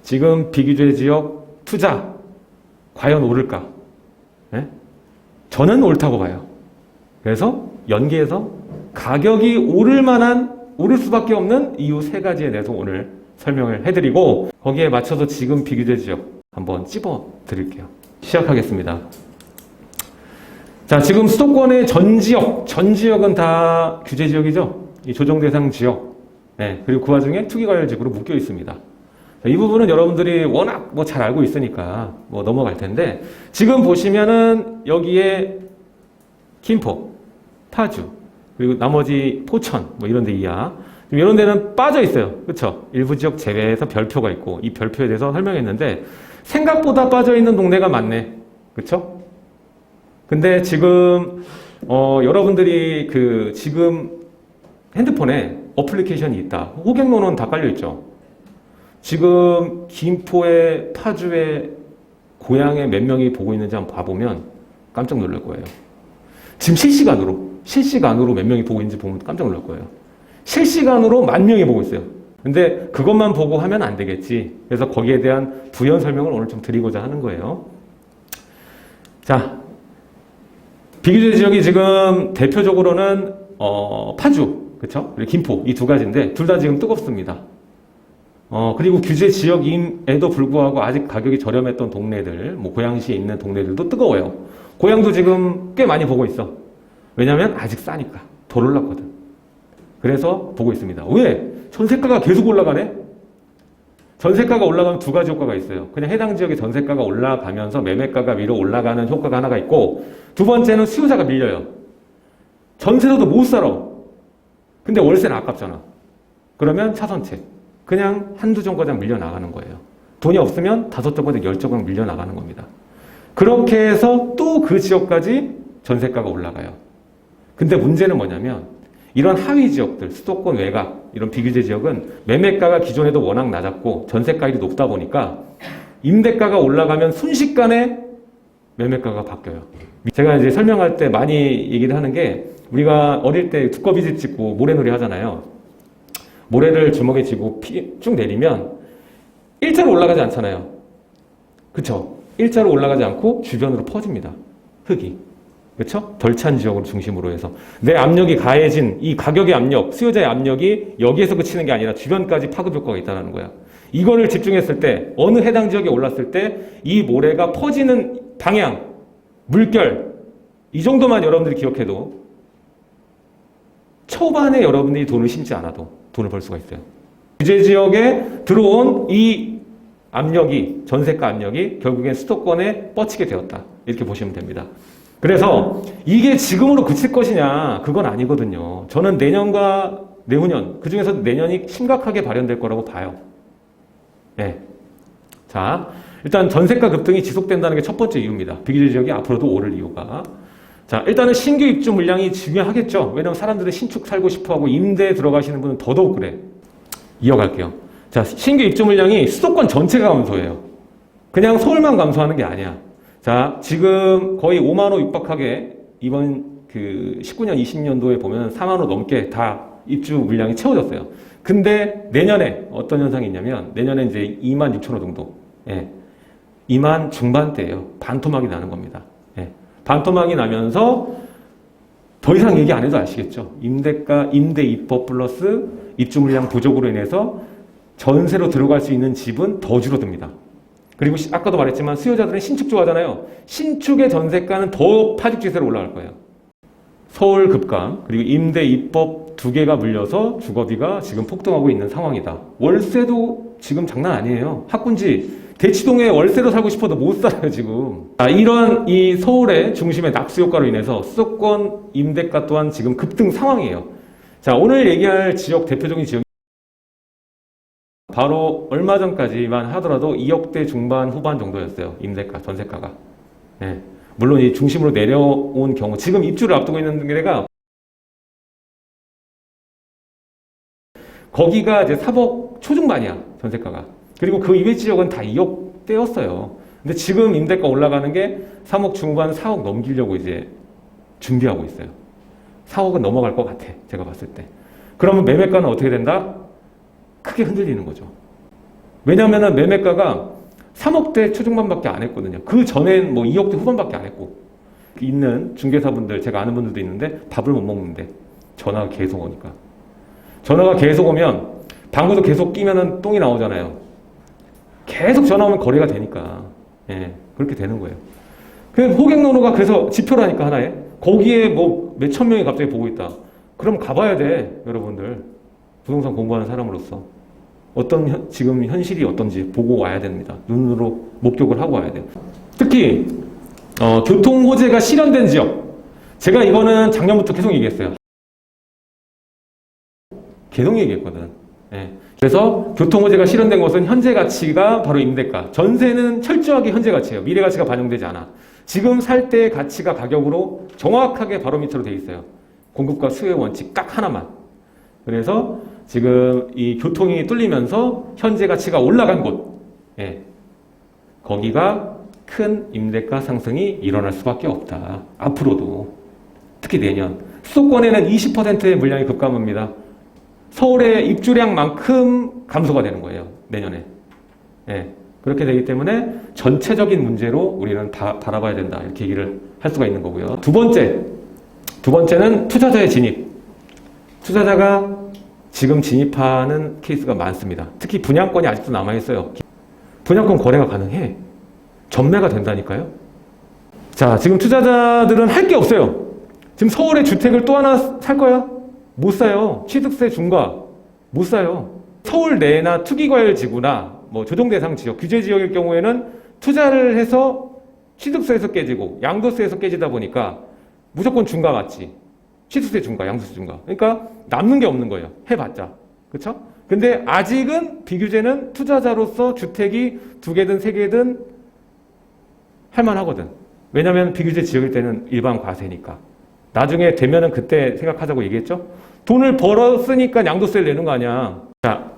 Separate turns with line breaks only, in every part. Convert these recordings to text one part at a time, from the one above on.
지금 비규제 지역 투자 과연 오를까? 네? 저는 옳다고 봐요. 그래서 연계해서 가격이 오를 수밖에 없는 이유 3가지에 대해서 오늘 설명을 해드리고 거기에 맞춰서 지금 비규제 지역 한번 찝어 드릴게요. 시작하겠습니다. 자, 지금 수도권의 전 지역은 다 규제 지역이죠. 이 조정 대상 지역. 네, 그리고 그 와중에 투기과열지구로 묶여 있습니다. 자, 이 부분은 여러분들이 워낙 잘 알고 있으니까 넘어갈 텐데 지금 보시면은 여기에 김포, 파주, 그리고 나머지 포천 이런 데 이하 이런 데는 빠져 있어요. 그렇죠? 일부 지역 제외해서 별표가 있고 이 별표에 대해서 설명했는데 생각보다 빠져 있는 동네가 많네. 그렇죠? 근데 지금 여러분들이 지금 핸드폰에 어플리케이션이 있다. 호갱노는 다 깔려 있죠. 지금 김포에 파주에 고향에 몇 명이 보고 있는지 한번 봐보면 깜짝 놀랄 거예요. 지금 실시간으로 몇 명이 보고 있는지 보면 깜짝 놀랄 거예요. 실시간으로 10,000명이 보고 있어요. 근데 그것만 보고 하면 안 되겠지. 그래서 거기에 대한 부연 설명을 오늘 좀 드리고자 하는 거예요. 자, 비규제 지역이 지금 대표적으로는 파주, 그렇죠? 그리고 김포 이 2가지인데 둘 다 지금 뜨겁습니다. 그리고 규제 지역임에도 불구하고 아직 가격이 저렴했던 동네들, 고양시에 있는 동네들도 뜨거워요. 고양도 지금 꽤 많이 보고 있어. 왜냐면 아직 싸니까. 덜 올랐거든. 그래서 보고 있습니다. 왜? 전세가가 계속 올라가네? 전세가가 올라가면 2가지 효과가 있어요. 그냥 해당 지역의 전세가가 올라가면서 매매가가 위로 올라가는 효과가 하나가 있고, 두 번째는 수요자가 밀려요. 전세로도 못 살아. 근데 월세는 아깝잖아. 그러면 차선책. 그냥 한두 정거장 밀려나가는 거예요. 돈이 없으면 5정거장, 10정거장 밀려나가는 겁니다. 그렇게 해서 또 그 지역까지 전세가가 올라가요. 근데 문제는 뭐냐면 이런 하위 지역들, 수도권 외곽, 이런 비규제 지역은 매매가가 기존에도 워낙 낮았고 전세가율이 높다 보니까 임대가가 올라가면 순식간에 매매가가 바뀌어요. 제가 이제 설명할 때 많이 얘기를 하는 게 우리가 어릴 때 두꺼비 집 짓고 모래놀이 하잖아요. 모래를 주먹에 쥐고 쭉 내리면 일자로 올라가지 않잖아요. 그쵸? 일자로 올라가지 않고 주변으로 퍼집니다. 흙이. 그쵸? 덜 찬 지역으로 중심으로 해서. 내 압력이 가해진 이 가격의 압력, 수요자의 압력이 여기에서 그치는 게 아니라 주변까지 파급 효과가 있다는 거야. 이거를 집중했을 때, 어느 해당 지역에 올랐을 때 이 모래가 퍼지는 방향, 물결, 이 정도만 여러분들이 기억해도 초반에 여러분들이 돈을 심지 않아도 돈을 벌 수가 있어요. 규제 지역에 들어온 이 압력이, 전세가 압력이 결국엔 수도권에 뻗치게 되었다. 이렇게 보시면 됩니다. 그래서 이게 지금으로 그칠 것이냐, 그건 아니거든요. 저는 내년과 내후년, 그 중에서 내년이 심각하게 발현될 거라고 봐요. 네. 자, 일단 전세가 급등이 지속된다는 게 첫 번째 이유입니다. 비규제 지역이 앞으로도 오를 이유가. 자, 일단은 신규 입주 물량이 중요하겠죠. 왜냐면 사람들은 신축 살고 싶어하고 임대에 들어가시는 분은 더더욱 그래. 이어갈게요. 자, 신규 입주 물량이 수도권 전체가 감소해요. 그냥 서울만 감소하는 게 아니야. 자, 지금 거의 5만 호 육박하게 이번 19년, 20년도에 보면 4만 호 넘게 다 입주 물량이 채워졌어요. 근데 내년에 어떤 현상이 있냐면 내년에 이제 2만 6천 호 정도. 예. 2만 중반대예요. 반토막이 나는 겁니다. 예. 반토막이 나면서 더 이상 얘기 안 해도 아시겠죠? 임대 입법 플러스 입주 물량 부족으로 인해서 전세로 들어갈 수 있는 집은 더 줄어듭니다. 그리고 아까도 말했지만 수요자들은 신축 좋아하잖아요. 신축의 전세가는 더 파죽지세로 올라갈 거예요. 서울 급감 그리고 임대 입법 2개가 물려서 주거비가 지금 폭등하고 있는 상황이다. 월세도 지금 장난 아니에요. 학군지 대치동에 월세로 살고 싶어도 못 살아요 지금. 이런 이 서울의 중심의 낙수 효과로 인해서 수도권 임대가 또한 지금 급등 상황이에요. 자, 오늘 얘기할 지역 대표적인 지역 바로 얼마 전까지만 하더라도 2억대 중반 후반 정도였어요. 임대가, 전세가가. 네. 물론 이 중심으로 내려온 경우, 지금 입주를 앞두고 있는 데가 거기가 이제 3억 초중반이야, 전세가가. 그리고 그 이외 지역은 다 2억대였어요. 근데 지금 임대가 올라가는 게 3억 중반, 4억 넘기려고 이제 준비하고 있어요. 4억은 넘어갈 것 같아, 제가 봤을 때. 그러면 매매가는 어떻게 된다? 크게 흔들리는 거죠. 왜냐면은 매매가가 3억대 초중반밖에 안 했거든요. 그 전엔 뭐 2억대 후반밖에 안 했고. 있는 중개사분들, 제가 아는 분들도 있는데 밥을 못 먹는데 전화가 계속 오니까. 전화가 계속 오면 방구도 계속 끼면은 똥이 나오잖아요. 계속 전화 오면 거래가 되니까. 예, 그렇게 되는 거예요. 그 호갱노노가 그래서 지표라니까 하나에. 거기에 뭐 몇천 명이 갑자기 보고 있다. 그럼 가봐야 돼, 여러분들. 부동산 공부하는 사람으로서. 어떤 지금 현실이 어떤지 보고 와야 됩니다. 눈으로 목격을 하고 와야 돼요. 특히 교통 호재가 실현된 지역. 제가 이거는 작년부터 계속 얘기했어요. 계속 얘기했거든. 예. 그래서 교통 호재가 실현된 것은 현재 가치가 바로 임대가. 전세는 철저하게 현재 가치예요. 미래 가치가 반영되지 않아. 지금 살 때의 가치가 가격으로 정확하게 바로미터로 돼 있어요. 공급과 수요의 원칙 딱 하나만. 그래서 지금 이 교통이 뚫리면서 현재 가치가 올라간 곳, 예. 거기가 큰 임대가 상승이 일어날 수밖에 없다. 앞으로도. 특히 내년. 수도권에는 20%의 물량이 급감합니다. 서울의 입주량만큼 감소가 되는 거예요. 내년에. 예. 그렇게 되기 때문에 전체적인 문제로 우리는 바라봐야 된다. 이렇게 얘기를 할 수가 있는 거고요. 두 번째는 투자자의 진입. 투자자가 지금 진입하는 케이스가 많습니다. 특히 분양권이 아직도 남아있어요. 분양권 거래가 가능해. 전매가 된다니까요. 자, 지금 투자자들은 할 게 없어요. 지금 서울에 주택을 또 하나 살 거야? 못 사요. 취득세 중과 못 사요. 서울 내나 투기과열지구나 뭐 조정대상 지역, 규제 지역일 경우에는 투자를 해서 취득세에서 깨지고 양도세에서 깨지다 보니까 무조건 중과 맞지. 취득세 중과, 양도세 중과. 그러니까 남는 게 없는 거예요. 해봤자. 그렇죠? 근데 아직은 비규제는 투자자로서 주택이 2개든 3개든 할만하거든. 왜냐하면 비규제 지역일 때는 일반 과세니까. 나중에 되면은 그때 생각하자고 얘기했죠? 돈을 벌었으니까 양도세를 내는 거 아니야. 자,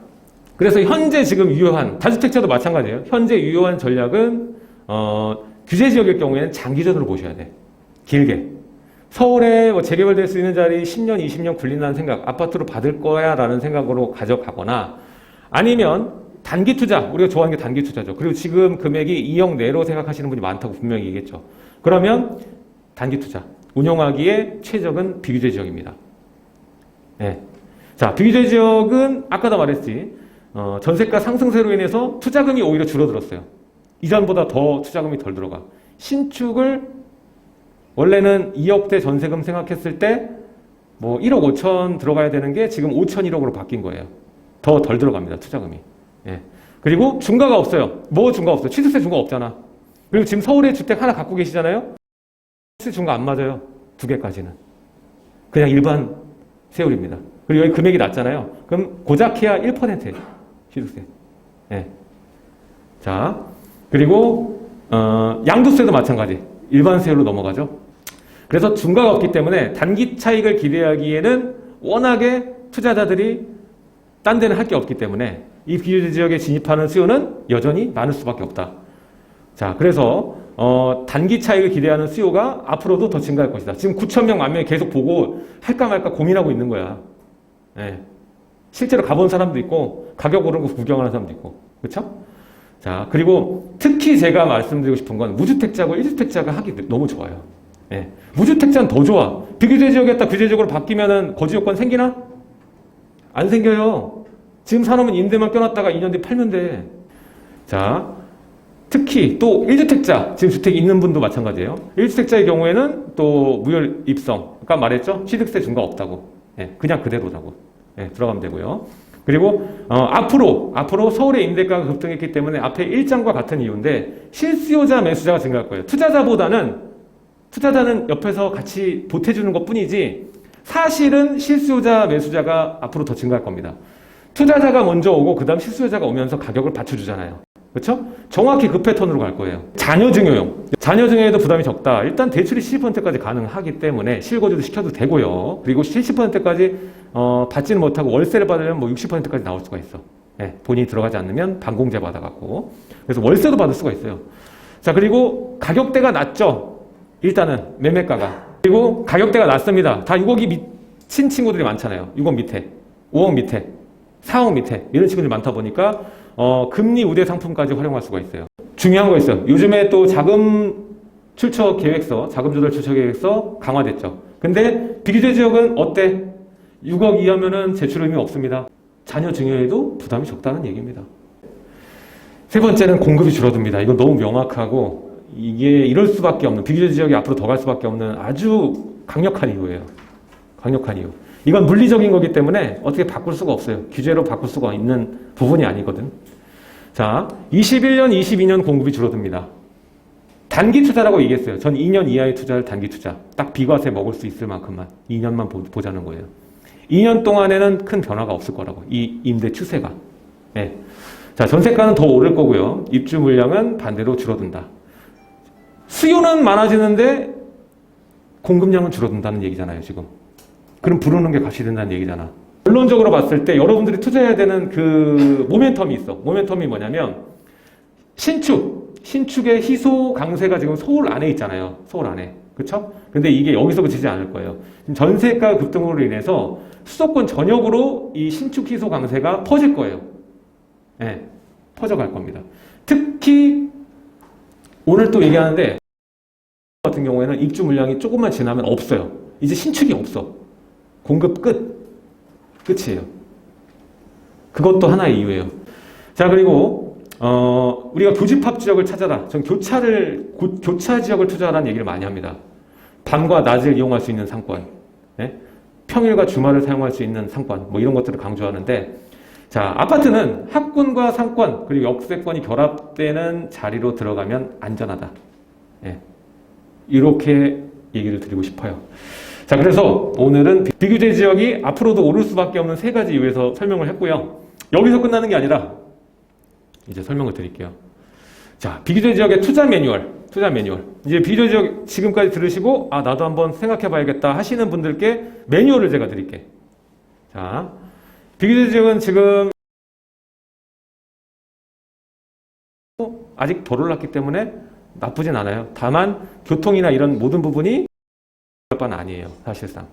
그래서 현재 지금 유효한, 다주택자도 마찬가지예요. 현재 유효한 전략은, 규제 지역일 경우에는 장기전으로 보셔야 돼. 길게. 서울에 뭐 재개발될 수 있는 자리 10년, 20년 굴린다는 생각, 아파트로 받을 거야 라는 생각으로 가져가거나 아니면 단기 투자, 우리가 좋아하는 게 단기 투자죠. 그리고 지금 금액이 2억 내로 생각하시는 분이 많다고 분명히 얘기했죠. 그러면 단기 투자, 운용하기에 최적은 비규제 지역입니다. 네. 자, 비규제 지역은 아까도 말했지, 전세가 상승세로 인해서 투자금이 오히려 줄어들었어요. 이전보다 더 투자금이 덜 들어가. 신축을 원래는 2억대 전세금 생각했을 때 뭐 1억 5천 들어가야 되는 게 지금 5천 1억으로 바뀐 거예요. 더 덜 들어갑니다. 투자금이. 예. 그리고 중과가 없어요. 뭐 중과 없어요? 취득세 중과 없잖아. 그리고 지금 서울에 주택 하나 갖고 계시잖아요. 취득세 중과 안 맞아요. 2개까지는. 그냥 일반 세율입니다. 그리고 여기 금액이 낮잖아요. 그럼 고작해야 1%예요. 취득세. 예. 자, 그리고 양도세도 마찬가지. 일반 세율로 넘어가죠. 그래서 중과가 없기 때문에 단기 차익을 기대하기에는 워낙에 투자자들이 딴 데는 할 게 없기 때문에 이 비규제 지역에 진입하는 수요는 여전히 많을 수밖에 없다. 자, 그래서 단기 차익을 기대하는 수요가 앞으로도 더 증가할 것이다. 지금 9천 명, 만 명이 계속 보고 할까 말까 고민하고 있는 거야. 네. 실제로 가본 사람도 있고 가격 오른 거 구경하는 사람도 있고. 그렇죠? 자, 그리고 특히 제가 말씀드리고 싶은 건 무주택자고 1주택자가 하기 너무 좋아요. 예. 무주택자는 더 좋아. 비규제 지역이었다 규제 지역으로 바뀌면은 거주 요건 생기나? 안 생겨요. 지금 사놓으면 임대만 껴놨다가 2년 뒤에 팔면 돼. 자, 특히 또 1주택자, 지금 주택이 있는 분도 마찬가지예요. 1주택자의 경우에는 또 무혈 입성. 아까 말했죠? 취득세 중과 없다고. 예, 그냥 그대로라고. 예, 들어가면 되고요. 그리고 앞으로 서울의 임대가가 급등했기 때문에 앞에 일장과 같은 이유인데 실수요자 매수자가 증가할 거예요. 투자자는 옆에서 같이 보태주는 것 뿐이지 사실은 실수요자 매수자가 앞으로 더 증가할 겁니다. 투자자가 먼저 오고 그 다음 실수요자가 오면서 가격을 받쳐주잖아요. 그렇죠? 정확히 그 패턴으로 갈 거예요. 자녀증여에도 부담이 적다. 일단 대출이 70%까지 가능하기 때문에 실거주도 시켜도 되고요. 그리고 70%까지 받지는 못하고 월세를 받으려면 뭐 60%까지 나올 수가 있어. 네, 본인이 들어가지 않으면 반공제 받아갖고. 그래서 월세도 받을 수가 있어요. 자, 그리고 가격대가 낮죠. 일단은 매매가가. 그리고 가격대가 낮습니다. 다 6억이 미친 친구들이 많잖아요. 6억 밑에, 5억 밑에, 4억 밑에 이런 친구들이 많다 보니까 금리 우대 상품까지 활용할 수가 있어요. 중요한 거 있어요. 요즘에 또 자금 출처 계획서, 자금 조달 출처 계획서 강화됐죠. 근데 비규제 지역은 어때? 6억 이하면은 제출 의미 없습니다. 자녀 증여에도 부담이 적다는 얘기입니다. 세 번째는 공급이 줄어듭니다. 이건 너무 명확하고 이게 이럴 수밖에 없는, 비규제 지역이 앞으로 더 갈 수밖에 없는 아주 강력한 이유예요. 강력한 이유. 이건 물리적인 거기 때문에 어떻게 바꿀 수가 없어요. 규제로 바꿀 수가 있는 부분이 아니거든. 자, 21년, 22년 공급이 줄어듭니다. 단기 투자라고 얘기했어요. 전 2년 이하의 투자를 단기 투자. 딱 비과세 먹을 수 있을 만큼만. 2년만 보자는 거예요. 2년 동안에는 큰 변화가 없을 거라고. 이 임대 추세가. 네. 자, 전세가는 더 오를 거고요. 입주 물량은 반대로 줄어든다. 수요는 많아지는데 공급량은 줄어든다는 얘기잖아요, 지금. 그럼 부르는 게 값이 된다는 얘기잖아. 결론적으로 봤을 때 여러분들이 투자해야 되는 그 모멘텀이 있어. 모멘텀이 뭐냐면 신축의 희소 강세가 지금 서울 안에 있잖아요. 서울 안에. 그쵸? 근데 이게 여기서 그치지 않을 거예요. 지금 전세가 급등으로 인해서 수도권 전역으로 이 신축 희소 강세가 퍼질 거예요. 네, 퍼져갈 겁니다. 특히 오늘 또 얘기하는데 같은 경우에는 입주 물량이 조금만 지나면 없어요. 이제 신축이 없어. 공급 끝이에요. 그것도 하나의 이유예요. 자, 그리고 우리가 교집합 지역을 찾아라. 전 교차 지역을 투자하라는 얘기를 많이 합니다. 밤과 낮을 이용할 수 있는 상권, 네? 평일과 주말을 사용할 수 있는 상권, 뭐 이런 것들을 강조하는데, 자, 아파트는 학군과 상권 그리고 역세권이 결합되는 자리로 들어가면 안전하다. 네. 이렇게 얘기를 드리고 싶어요. 자, 그래서 오늘은 비규제 지역이 앞으로도 오를 수밖에 없는 세 가지 이유에서 설명을 했고요. 여기서 끝나는 게 아니라 이제 설명을 드릴게요. 자, 비규제 지역의 투자 매뉴얼. 이제 비규제 지역 지금까지 들으시고 아, 나도 한번 생각해 봐야겠다 하시는 분들께 매뉴얼을 제가 드릴게. 자, 비규제 지역은 지금 아직 덜 올랐기 때문에 나쁘진 않아요. 다만 교통이나 이런 모든 부분이 바는 아니에요, 사실상.